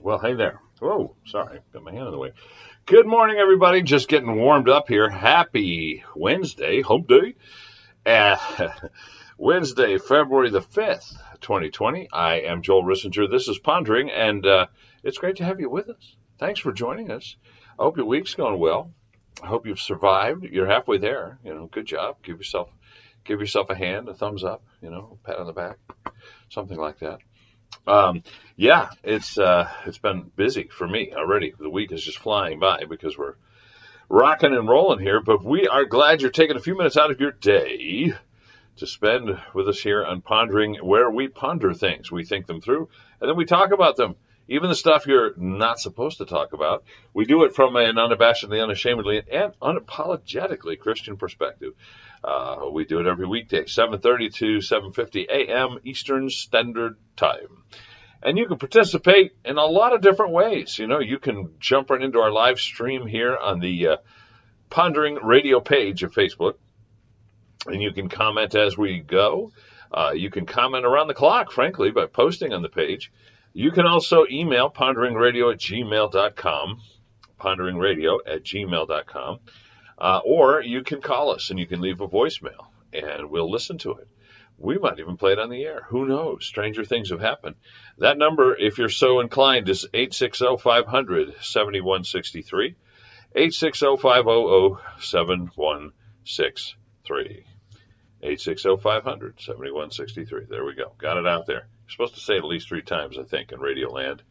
Well, hey there. Whoa, sorry, got my hand in the way. Good morning, everybody. Just getting warmed up here. Happy Wednesday, hump day. Uh, Wednesday, February the 5th, 2020. I am Joel Rissinger. This is Pondering, and it's great to have you with us. Thanks for joining us. I hope your week's going well. I hope you've survived. You're halfway there. Good job. Give yourself a hand, a thumbs up, a pat on the back, something like that. Yeah, it's been busy for me already. The week is just flying by because we're rocking and rolling here, but we are glad you're taking a few minutes out of your day to spend with us here on Pondering, where we ponder things. We think them through, and then we talk about them. Even the stuff you're not supposed to talk about. We do it from an unabashedly, unashamedly, and unapologetically Christian perspective. We do it every weekday, 7:30 to 7:50 a.m. Eastern Standard Time. And you can participate in a lot of different ways. You can jump right into our live stream here on the Pondering Radio page of Facebook. And you can comment as we go. You can comment around the clock, frankly, by posting on the page. You can also email ponderingradio@gmail.com, ponderingradio@gmail.com. Or you can call us and you can leave a voicemail and we'll listen to it. We might even play it on the air. Who knows? Stranger things have happened. That number, if you're so inclined, is 860-500-7163, 860-500-7163, 860-500-7163. There we go. Got it out there. You're supposed to say it at least 3 times, I think, in Radio Land,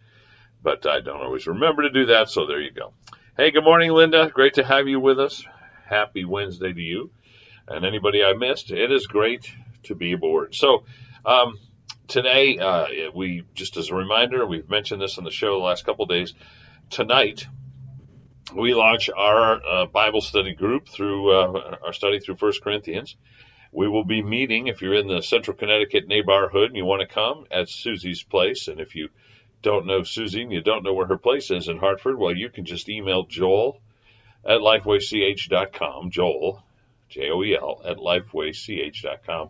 but I don't always remember to do that, so there you go. Hey, good morning, Linda. Great to have you with us. Happy Wednesday to you. And anybody I missed, it is great to be aboard. So today, we just as a reminder, we've mentioned this on the show the last couple of days. Tonight, we launch our Bible study group through our study through 1 Corinthians. We will be meeting, if you're in the Central Connecticut neighborhood and you want to come, at Susie's place. And if you don't know Susie and you don't know where her place is in Hartford, well, you can just email Joel at lifewaych.com, Joel, Joel, at lifewaych.com.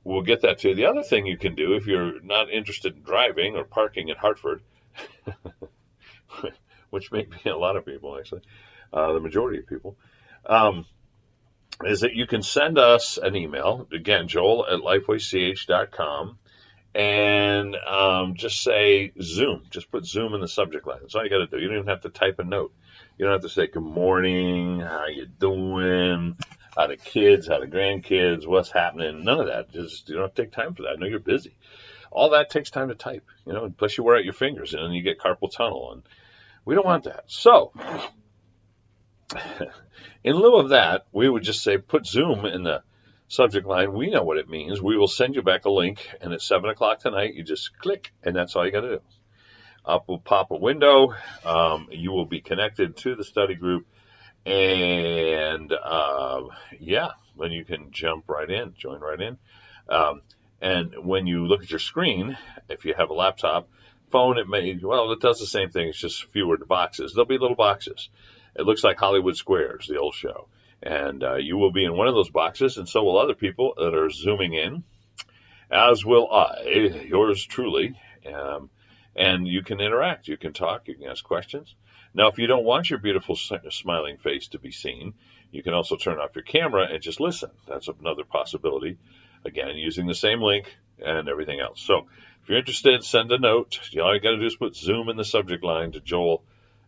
We'll get that to you. The other thing you can do if you're not interested in driving or parking in Hartford, which may be a lot of people, actually, the majority of people, is that you can send us an email, again, Joel at lifewaych.com, and just say Zoom. Just put Zoom in the subject line. That's all you got to do. You don't even have to type a note. You don't have to say good morning, how you doing, how the kids, how the grandkids, what's happening. None of that. Just you don't have to take time for that. I know you're busy. All that takes time to type. Plus you wear out your fingers and then you get carpal tunnel, and we don't want that. So in lieu of that, we would just say put Zoom in the subject line. We know what it means. We will send you back a link, and at 7 o'clock tonight, you just click, and that's all you got to do. Up will pop a window. You will be connected to the study group, and then you can jump right in, join right in. And when you look at your screen, if you have a laptop, phone, it does the same thing. It's just fewer boxes. There'll be little boxes. It looks like Hollywood Squares, the old show. And you will be in one of those boxes, and so will other people that are Zooming in, as will I, yours truly. And you can interact. You can talk. You can ask questions. Now, if you don't want your beautiful smiling face to be seen, you can also turn off your camera and just listen. That's another possibility. Again, using the same link and everything else. So if you're interested, send a note. All you got to do is put Zoom in the subject line to Joel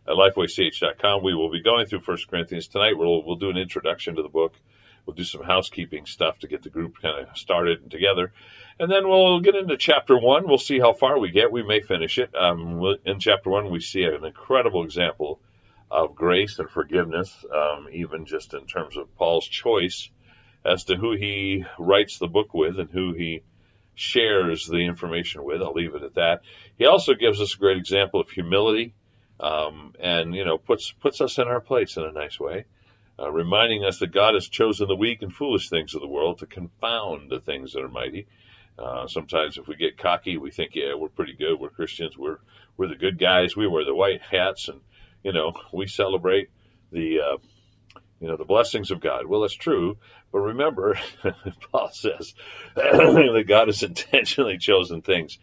at lifewaych.com. We will be going through 1 Corinthians tonight. We'll do an introduction to the book. We'll do some housekeeping stuff to get the group kind of started and together. And then we'll get into chapter 1. We'll see how far we get. We may finish it. In chapter 1, we see an incredible example of grace and forgiveness, even just in terms of Paul's choice as to who he writes the book with and who he shares the information with. I'll leave it at that. He also gives us a great example of humility. And puts us in our place in a nice way, reminding us that God has chosen the weak and foolish things of the world to confound the things that are mighty. Sometimes if we get cocky, we think, yeah, we're pretty good. We're Christians. We're the good guys. We wear the white hats, and we celebrate the blessings of God. Well, that's true, but remember, Paul says that God has intentionally chosen things,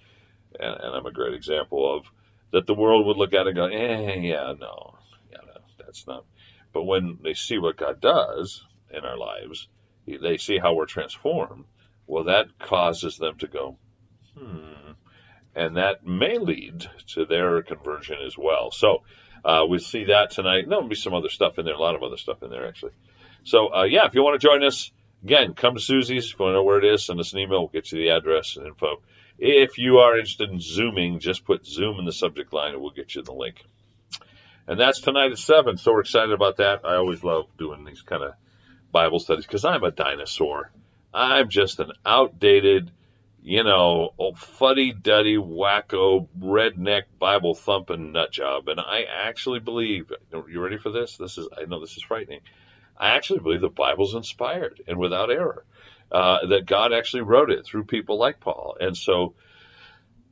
and I'm a great example of that the world would look at it and go, yeah, no, that's not. But when they see what God does in our lives, they see how we're transformed. Well, that causes them to go, and that may lead to their conversion as well. So we see that tonight. There'll be some other stuff in there, a lot of other stuff in there, actually. So, if you want to join us, again, come to Susie's. If you want to know where it is, send us an email. We'll get you the address and info. If you are interested in Zooming, just put Zoom in the subject line and we'll get you the link. And that's tonight at 7. So we're excited about that. I always love doing these kind of Bible studies because I'm a dinosaur. I'm just an outdated, old fuddy-duddy, wacko, redneck, Bible-thumping nut job. And I actually believe, you ready for this? I know this is frightening. I actually believe the Bible's inspired and without error, that God actually wrote it through people like Paul. And so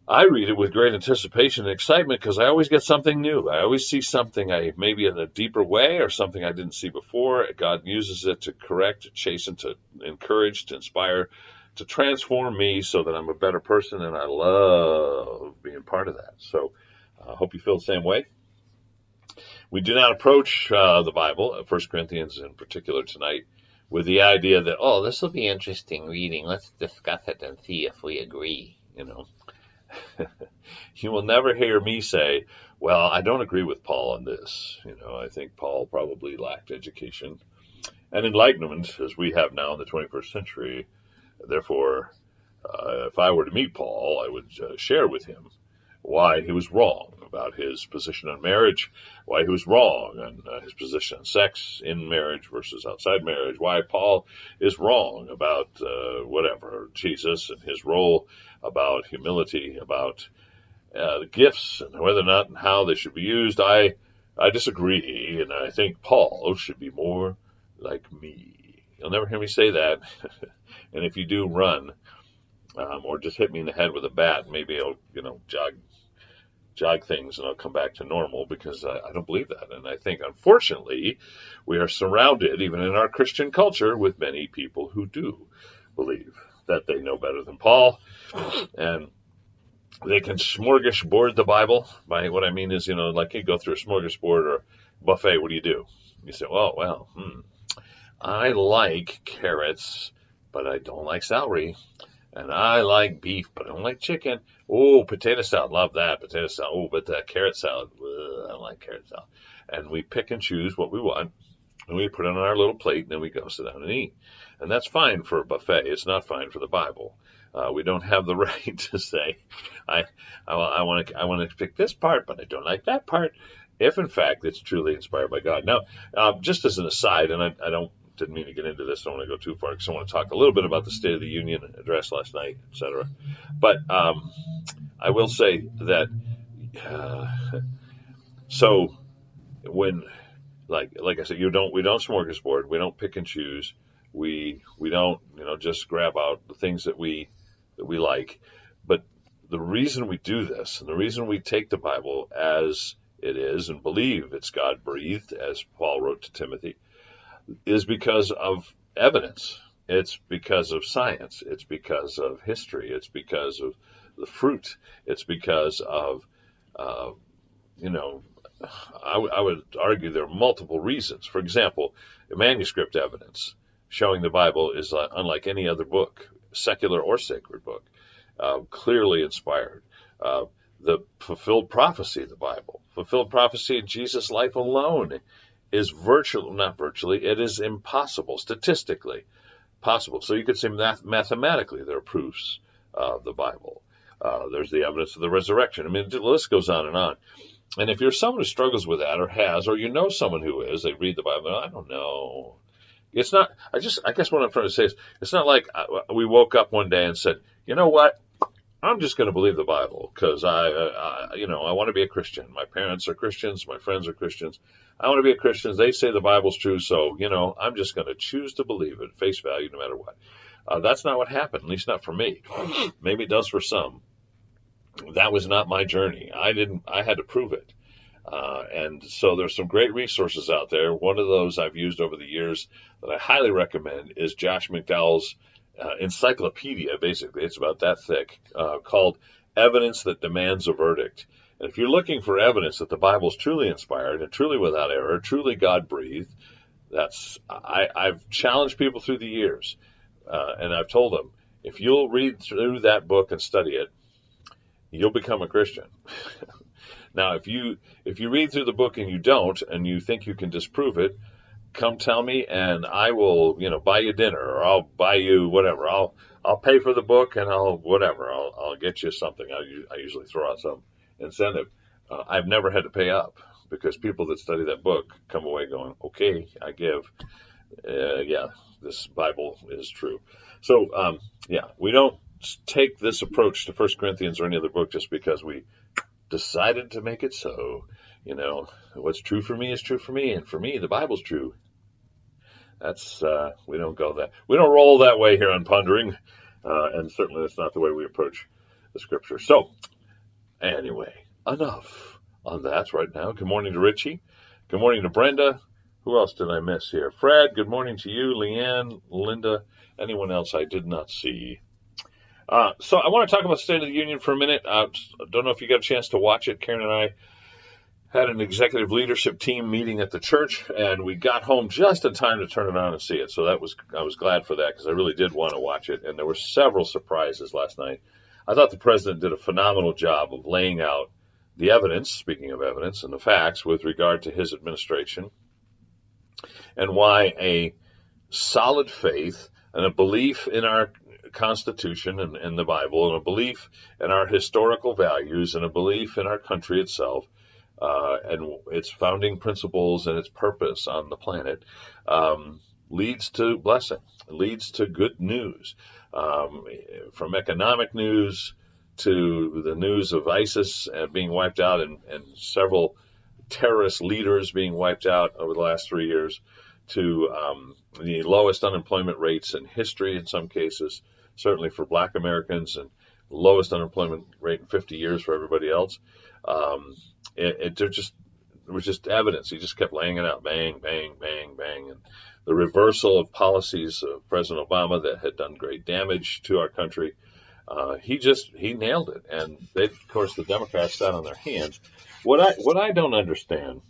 I read it with great anticipation and excitement because I always get something new. I always see something maybe in a deeper way or something I didn't see before. God uses it to correct, to chasten, to encourage, to inspire, to transform me so that I'm a better person, and I love being part of that. So I hope you feel the same way. We do not approach the Bible, 1 Corinthians in particular tonight, with the idea that, this will be interesting reading. Let's discuss it and see if we agree, You will never hear me say, well, I don't agree with Paul on this. I think Paul probably lacked education and enlightenment as we have now in the 21st century. Therefore, if I were to meet Paul, I would share with him why he was wrong about his position on marriage, why he was wrong on his position on sex in marriage versus outside marriage, why Paul is wrong about Jesus and his role, about humility, about the gifts and whether or not and how they should be used. I disagree, and I think Paul should be more like me. You'll never hear me say that. And if you do, run. Or just hit me in the head with a bat. Maybe I'll, jog things and I'll come back to normal, because I don't believe that. And I think, unfortunately, we are surrounded, even in our Christian culture, with many people who do believe that they know better than Paul. And they can smorgasbord the Bible. By what I mean is, like you go through a smorgasbord or buffet, what do? You say, I like carrots, but I don't like celery. And I like beef, but I don't like chicken. Oh, potato salad, love that. Potato salad. Oh, but that carrot salad, I don't like carrot salad. And we pick and choose what we want, and we put it on our little plate, and then we go sit down and eat. And that's fine for a buffet. It's not fine for the Bible. We don't have the right to say, I want to pick this part, but I don't like that part, if in fact it's truly inspired by God. Now, just as an aside, and I didn't mean to get into this. I don't want to go too far because I want to talk a little bit about the State of the Union address last night, etc. But I will say that so when, like I said, we don't smorgasbord, we don't pick and choose, we don't just grab out the things that we like. But the reason we do this, and the reason we take the Bible as it is and believe it's God breathed, as Paul wrote to Timothy, is because of evidence. It's because of science. It's because of history. It's because of the fruit. It's because of, I would argue there are multiple reasons. For example, manuscript evidence showing the Bible is unlike any other book, secular or sacred book, clearly inspired. The fulfilled prophecy of the Bible, fulfilled prophecy in Jesus' life alone, is it is impossible, statistically possible. So you could say mathematically there are proofs of the Bible. There's the evidence of the resurrection. I mean, the list goes on and on. And if you're someone who struggles with that or has, or someone who is, they read the Bible, I don't know. It's not, I guess what I'm trying to say is, it's not like we woke up one day and said, you know what? I'm just going to believe the Bible because I want to be a Christian. My parents are Christians. My friends are Christians. I want to be a Christian. They say the Bible's true, so, I'm just going to choose to believe it, face value, no matter what. That's not what happened, at least not for me. Maybe it does for some. That was not my journey. I had to prove it. And so there's some great resources out there. One of those I've used over the years that I highly recommend is Josh McDowell's encyclopedia, basically. It's about that thick, called Evidence That Demands a Verdict. And if you're looking for evidence that the Bible is truly inspired and truly without error, truly God-breathed, I've challenged people through the years, and I've told them, if you'll read through that book and study it, you'll become a Christian. Now, if you read through the book and you don't, and you think you can disprove it, come tell me, and I will, buy you dinner, or I'll buy you whatever. I'll pay for the book, and I'll get you something. I usually throw out some incentive. I've never had to pay up, because people that study that book come away going, okay, I give. Yeah, this Bible is true. So, we don't take this approach to 1 Corinthians or any other book just because we decided to make it so. What's true for me is true for me, and for me, the Bible's true. That's we don't roll that way here on Pondering, and certainly that's not the way we approach the Scripture. So, anyway, enough on that right now. Good morning to Richie. Good morning to Brenda. Who else did I miss here? Fred, good morning to you. Leanne, Linda, anyone else I did not see? So I want to talk about State of the Union for a minute. I don't know if you got a chance to watch it. Karen and I had an executive leadership team meeting at the church, and we got home just in time to turn it on and see it. So I was glad for that, because I really did want to watch it. And there were several surprises last night. I thought the president did a phenomenal job of laying out the evidence, speaking of evidence, and the facts with regard to his administration, and why a solid faith and a belief in our Constitution and the Bible, and a belief in our historical values, and a belief in our country itself, and its founding principles and its purpose on the planet, leads to blessing, leads to good news, from economic news to the news of ISIS being wiped out, and several terrorist leaders being wiped out over the last 3 years, to the lowest unemployment rates in history in some cases, certainly for Black Americans, and lowest unemployment rate in 50 years for everybody else. There was just evidence. He just kept laying it out, bang, bang, bang, bang. And the reversal of policies of President Obama that had done great damage to our country, he nailed it. And of course, the Democrats sat on their hands. What I don't understand,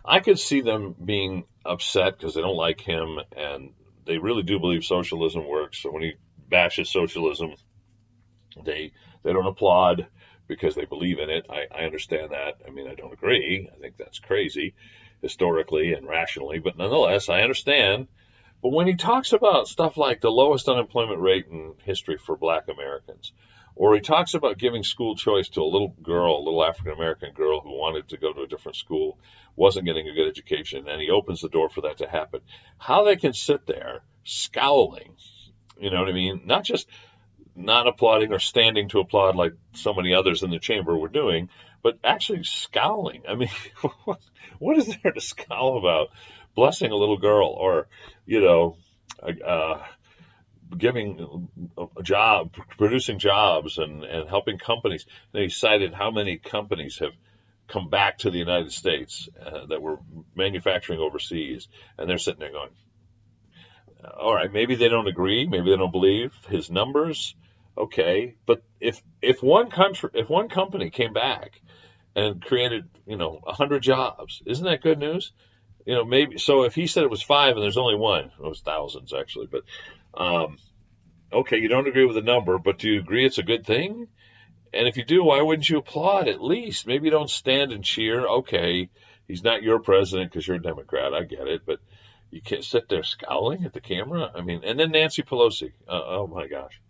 I could see them being upset because they don't like him, and they really do believe socialism works. So when he bashes socialism, they don't applaud because they believe in it. I understand that. I mean, I don't agree. I think that's crazy historically and rationally, but nonetheless, I understand. But when he talks about stuff like the lowest unemployment rate in history for Black Americans, or he talks about giving school choice to a little African-American girl who wanted to go to a different school, wasn't getting a good education, and he opens the door for that to happen, how they can sit there scowling, you know what I mean? Not just not applauding or standing to applaud like so many others in the chamber were doing, but actually scowling. I mean, what is there to scowl about? Blessing a little girl, or, giving a job, producing jobs, and helping companies. And he cited how many companies have come back to the United States that were manufacturing overseas, and they're sitting there going, all right, maybe they don't agree, maybe they don't believe his numbers, okay, but if one company came back and created 100 jobs, isn't that good news? Maybe. So if he said it was 5 and there's only one, it was thousands actually, but okay, you don't agree with the number, but do you agree it's a good thing? And if you do, why wouldn't you applaud at least? Maybe don't stand and cheer. Okay, he's not your president because you're a Democrat. I get it, but you can't sit there scowling at the camera. I mean, and then Nancy Pelosi, oh my gosh,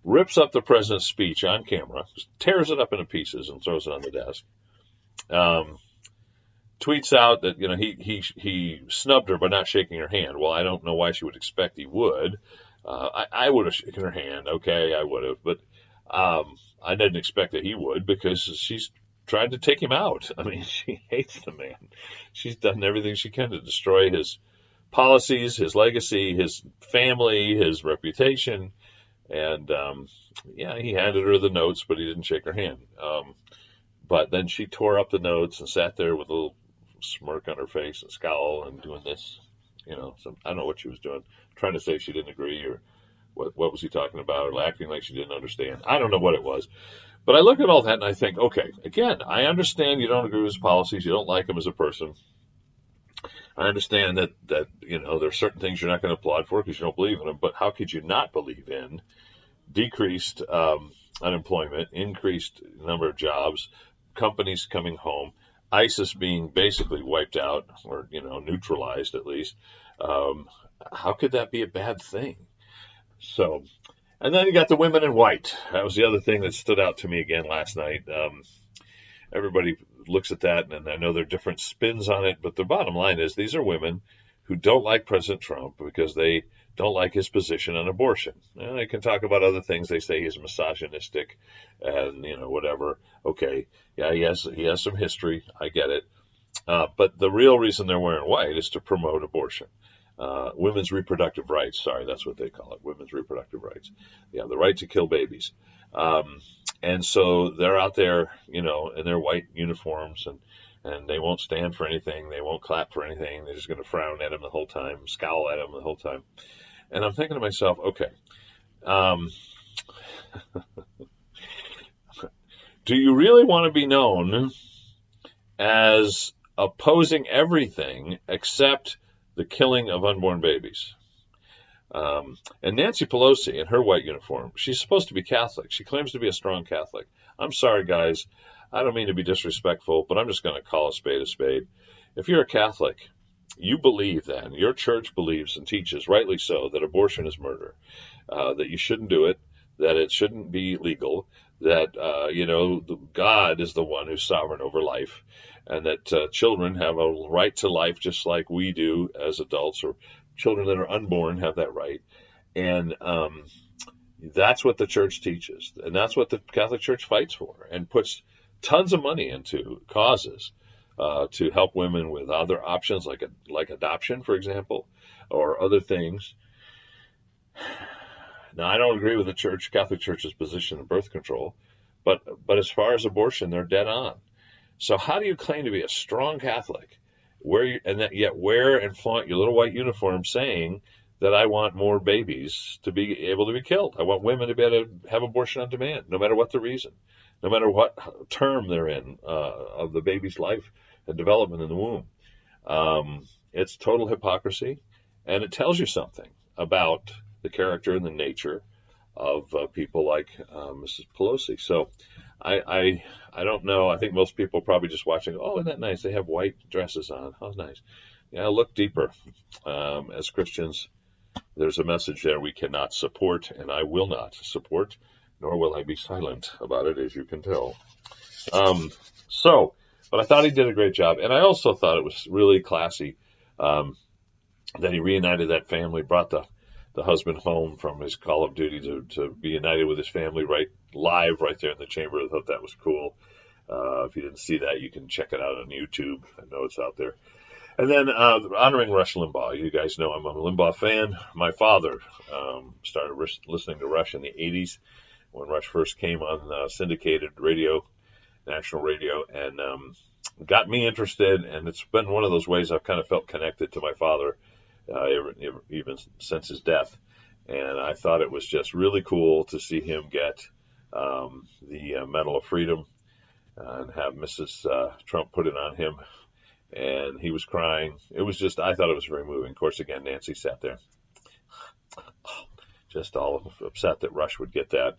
rips up the president's speech on camera, just tears it up into pieces and throws it on the desk. Tweets out that he snubbed her by not shaking her hand. Well, I don't know why she would expect he would. I would have shaken her hand. Okay, I would have, but I didn't expect that he would, because she's tried to take him out. I mean, she hates the man. She's done everything she can to destroy his policies, his legacy, his family, his reputation. And he handed her the notes, but he didn't shake her hand. But then she tore up the notes and sat there with a little smirk on her face and scowl and doing this. So I don't know what she was doing, trying to say she didn't agree, or what was he talking about, or acting like she didn't understand. I don't know what it was. But I look at all that and I think, okay, again, I understand you don't agree with his policies, you don't like him as a person. I understand that there are certain things you're not going to applaud for because you don't believe in him. But how could you not believe in decreased unemployment, increased number of jobs, companies coming home, ISIS being basically wiped out or neutralized at least? How could that be a bad thing? So, and then you got the women in white. That was the other thing that stood out to me again last night. Everybody looks at that, and I know there are different spins on it, but the bottom line is these are women who don't like President Trump because they don't like his position on abortion. And they can talk about other things. They say he's misogynistic and, whatever. Okay, yeah, he has some history. I get it. But the real reason they're wearing white is to promote abortion. Women's reproductive rights. Sorry, that's what they call it. Women's reproductive rights. Yeah, the right to kill babies. And so they're out there, in their white uniforms, and they won't stand for anything. They won't clap for anything. They're just going to frown at him the whole time, scowl at him the whole time. And I'm thinking to myself, okay, do you really want to be known as opposing everything except the killing of unborn babies? And Nancy Pelosi in her white uniform, she's supposed to be Catholic. She claims to be a strong Catholic. I'm sorry, guys. I don't mean to be disrespectful, but I'm just going to call a spade a spade. If you're a Catholic, you believe then, your church believes and teaches, rightly so, that abortion is murder, that you shouldn't do it, that it shouldn't be legal, that, God is the one who's sovereign over life, and that children have a right to life just like we do as adults, or children that are unborn have that right. And that's what the church teaches. And that's what the Catholic Church fights for and puts tons of money into causes to help women with other options like adoption, for example, or other things. Now, I don't agree with the Catholic Church's position in birth control, but as far as abortion, they're dead on. So how do you claim to be a strong Catholic yet wear and flaunt your little white uniform saying that I want more babies to be able to be killed? I want women to be able to have abortion on demand, no matter what the reason, no matter what term they're in of the baby's life and development in the womb. It's total hypocrisy, and it tells you something about the character and the nature of people like Mrs. Pelosi. So I don't know. I think most people are probably just watching, oh, isn't that nice? They have white dresses on. How nice. Yeah, look deeper. As Christians, there's a message there we cannot support, and I will not support, nor will I be silent about it, as you can tell. But I thought he did a great job, and I also thought it was really classy that he reunited that family, brought the husband home from his Call of Duty to be united with his family right there in the chamber. I thought that was cool. If you didn't see that, you can check it out on YouTube. I know it's out there. And then honoring Rush Limbaugh. You guys know I'm a Limbaugh fan. My father started listening to Rush in the 80s when Rush first came on syndicated radio, national radio, and got me interested. And it's been one of those ways I've kind of felt connected to my father even since his death. And I thought it was just really cool to see him get the Medal of Freedom and have Mrs. Trump put it on him. And he was crying. It was just, I thought it was very moving. Of course, again, Nancy sat there just all upset that Rush would get that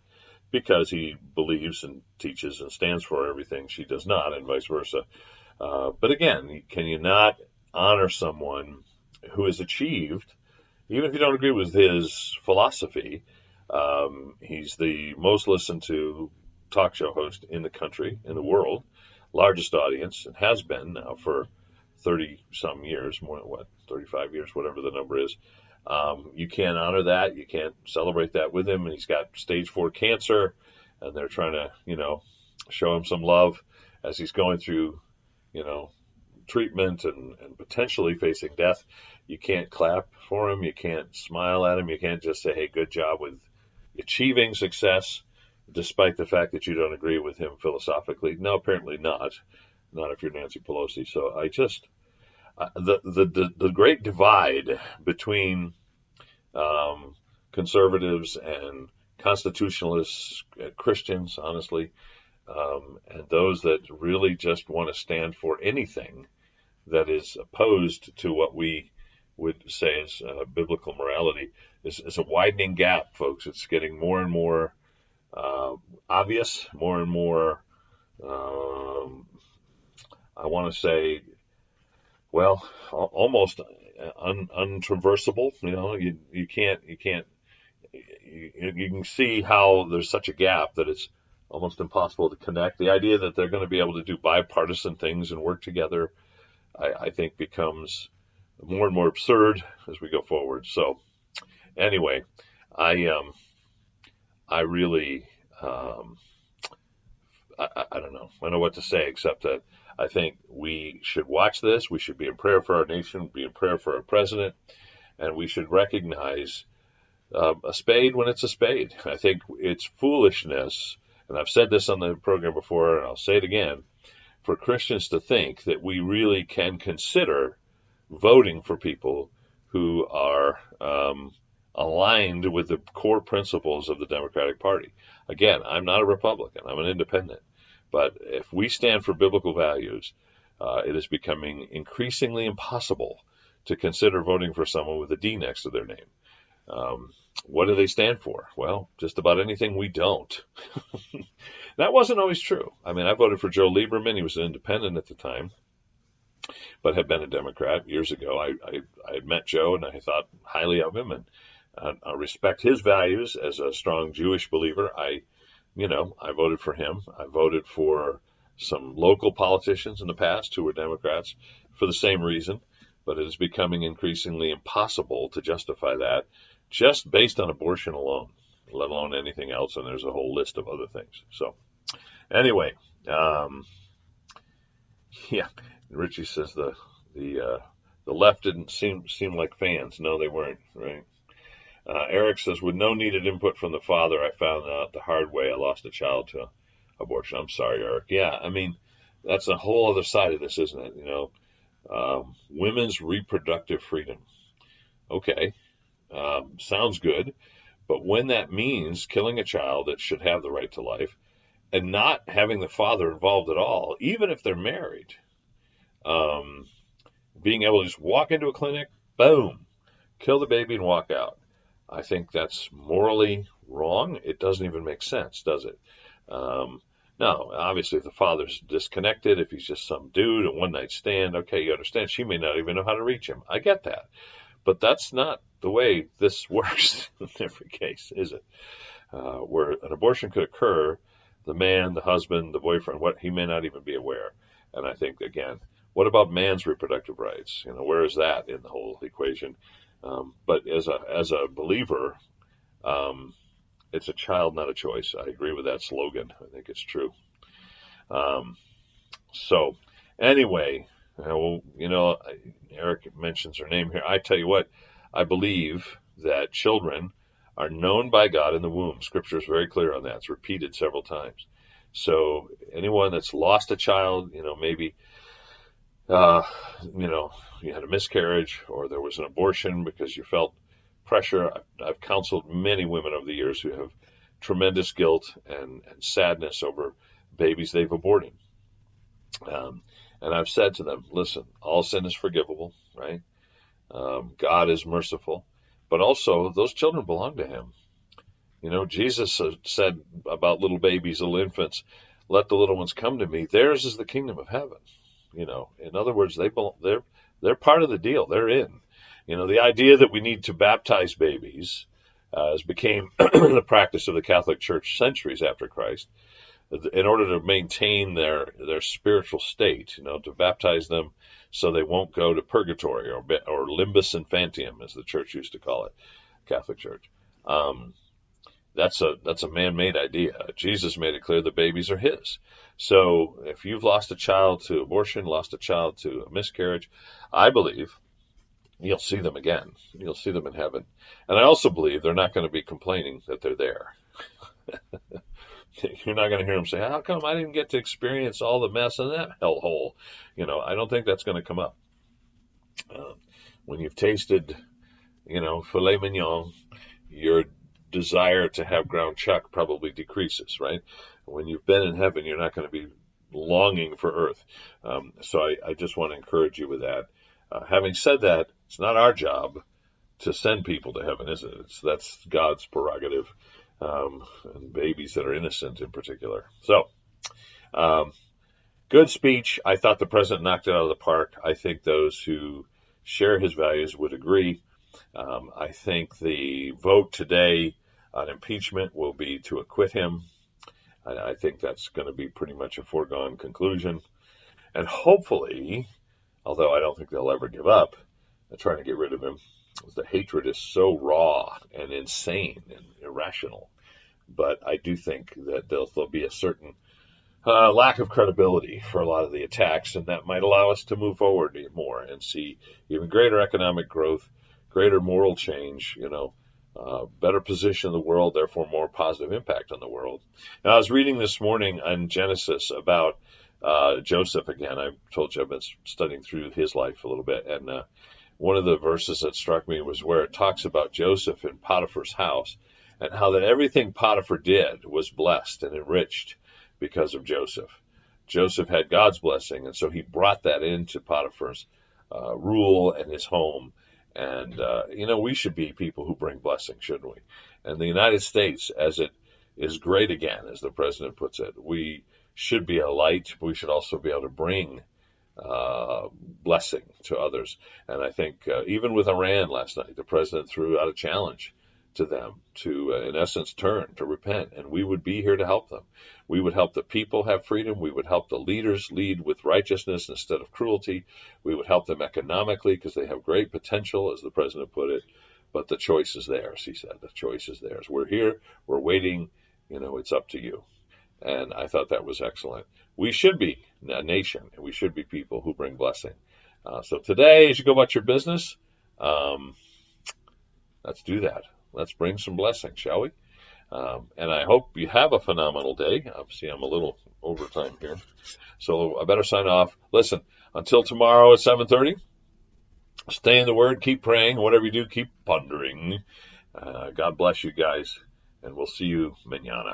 because he believes and teaches and stands for everything she does not, and vice versa. But again, can you not honor someone who has achieved, even if you don't agree with his philosophy? He's the most listened to talk show host in the country, in the world, largest audience, and has been now for 30-some years, 35 years, whatever the number is. You can't honor that. You can't celebrate that with him. And he's got stage 4 cancer, and they're trying to, show him some love as he's going through, treatment and potentially facing death. You can't clap for him. You can't smile at him. You can't just say, hey, good job with achieving success, despite the fact that you don't agree with him philosophically. No, apparently not. Not if you're Nancy Pelosi. So I just, the great divide between conservatives and constitutionalists, Christians, honestly, and those that really just want to stand for anything that is opposed to what we would say is biblical morality is a widening gap, folks. It's getting more and more obvious, more and more, I want to say, well, almost untraversable. You can see how there's such a gap that it's almost impossible to connect. The idea that they're going to be able to do bipartisan things and work together, I think, becomes more and more absurd as we go forward. So anyway, I really, I don't know. I don't know what to say except that I think we should watch this. We should be in prayer for our nation, be in prayer for our president, and we should recognize a spade when it's a spade. I think it's foolishness, and I've said this on the program before, and I'll say it again, for Christians to think that we really can consider voting for people who are aligned with the core principles of the Democratic Party. Again, I'm not a Republican. I'm an independent. But if we stand for biblical values, it is becoming increasingly impossible to consider voting for someone with a D next to their name. What do they stand for? Well, just about anything we don't. That wasn't always true. I mean, I voted for Joe Lieberman. He was an independent at the time, but had been a Democrat years ago. I had met Joe, and I thought highly of him, and I respect his values as a strong Jewish believer. I voted for him. I voted for some local politicians in the past who were Democrats for the same reason, but it is becoming increasingly impossible to justify that just based on abortion alone, let alone anything else, and there's a whole list of other things. So anyway, yeah, Richie says the left didn't seem like fans. No, they weren't, right? Eric says, with no needed input from the father, I found out the hard way. I lost a child to abortion. I'm sorry, Eric. Yeah, I mean, that's a whole other side of this, isn't it? Women's reproductive freedom. Okay, sounds good. But when that means killing a child that should have the right to life and not having the father involved at all, even if they're married, being able to just walk into a clinic, boom, kill the baby and walk out. I think that's morally wrong. It doesn't even make sense, does it? Now, obviously, if the father's disconnected, if he's just some dude, a one-night stand, okay, you understand. She may not even know how to reach him. I get that. But that's not the way this works in every case, is it? Where an abortion could occur, the man, the husband, the boyfriend, he may not even be aware. And I think, again, what about man's reproductive rights? Where is that in the whole equation? But as a believer, it's a child, not a choice. I agree with that slogan. I think it's true. So anyway, Eric mentions her name here. I tell you what, I believe that children are known by God in the womb. Scripture is very clear on that. It's repeated several times. So anyone that's lost a child, maybe you had a miscarriage or there was an abortion because you felt pressure. I've counseled many women over the years who have tremendous guilt and sadness over babies they've aborted. And I've said to them, listen, all sin is forgivable, right? God is merciful, but also those children belong to him. Jesus said about little babies, little infants, let the little ones come to me. Theirs is the kingdom of heaven. In other words, they're part of the deal. They're in. The idea that we need to baptize babies as became the practice of the Catholic Church centuries after Christ, in order to maintain their spiritual state, to baptize them so they won't go to purgatory or limbus infantium, as the church used to call it, Catholic Church. That's a man-made idea. Jesus made it clear the babies are his. So if you've lost a child to abortion, lost a child to a miscarriage, I believe you'll see them again. You'll see them in heaven. And I also believe they're not going to be complaining that they're there. You're not going to hear them say, how come I didn't get to experience all the mess in that hellhole? I don't think that's going to come up. When you've tasted, filet mignon, your desire to have ground chuck probably decreases, right? When you've been in heaven, you're not going to be longing for earth. So I just want to encourage you with that. Having said that, it's not our job to send people to heaven, is it? That's God's prerogative, and babies that are innocent in particular. So, good speech. I thought the president knocked it out of the park. I think those who share his values would agree. I think the vote today on impeachment will be to acquit him. I think that's going to be pretty much a foregone conclusion. And hopefully, although I don't think they'll ever give up trying to get rid of him, the hatred is so raw and insane and irrational. But I do think that there'll be a certain lack of credibility for a lot of the attacks, and that might allow us to move forward more and see even greater economic growth, greater moral change, better position in the world, therefore more positive impact on the world. Now, I was reading this morning on Genesis about Joseph again. I told you I've been studying through his life a little bit, and one of the verses that struck me was where it talks about Joseph in Potiphar's house and how that everything Potiphar did was blessed and enriched because of Joseph. Joseph had God's blessing, and so he brought that into Potiphar's rule and his home. And, we should be people who bring blessing, shouldn't we? And the United States, as it is great again, as the president puts it, we should be a light. We should also be able to bring blessing to others. And I think even with Iran last night, the president threw out a challenge to them to, in essence, turn, to repent. And we would be here to help them. We would help the people have freedom. We would help the leaders lead with righteousness instead of cruelty. We would help them economically because they have great potential, as the president put it. But the choice is theirs, he said. The choice is theirs. We're here. We're waiting. It's up to you. And I thought that was excellent. We should be a nation, and we should be people who bring blessing. So today, as you go about your business, let's do that. Let's bring some blessing, shall we? And I hope you have a phenomenal day. Obviously, I'm a little overtime here, so I better sign off. Listen, until tomorrow at 7:30, stay in the Word, keep praying. Whatever you do, keep pondering. God bless you guys, and we'll see you mañana.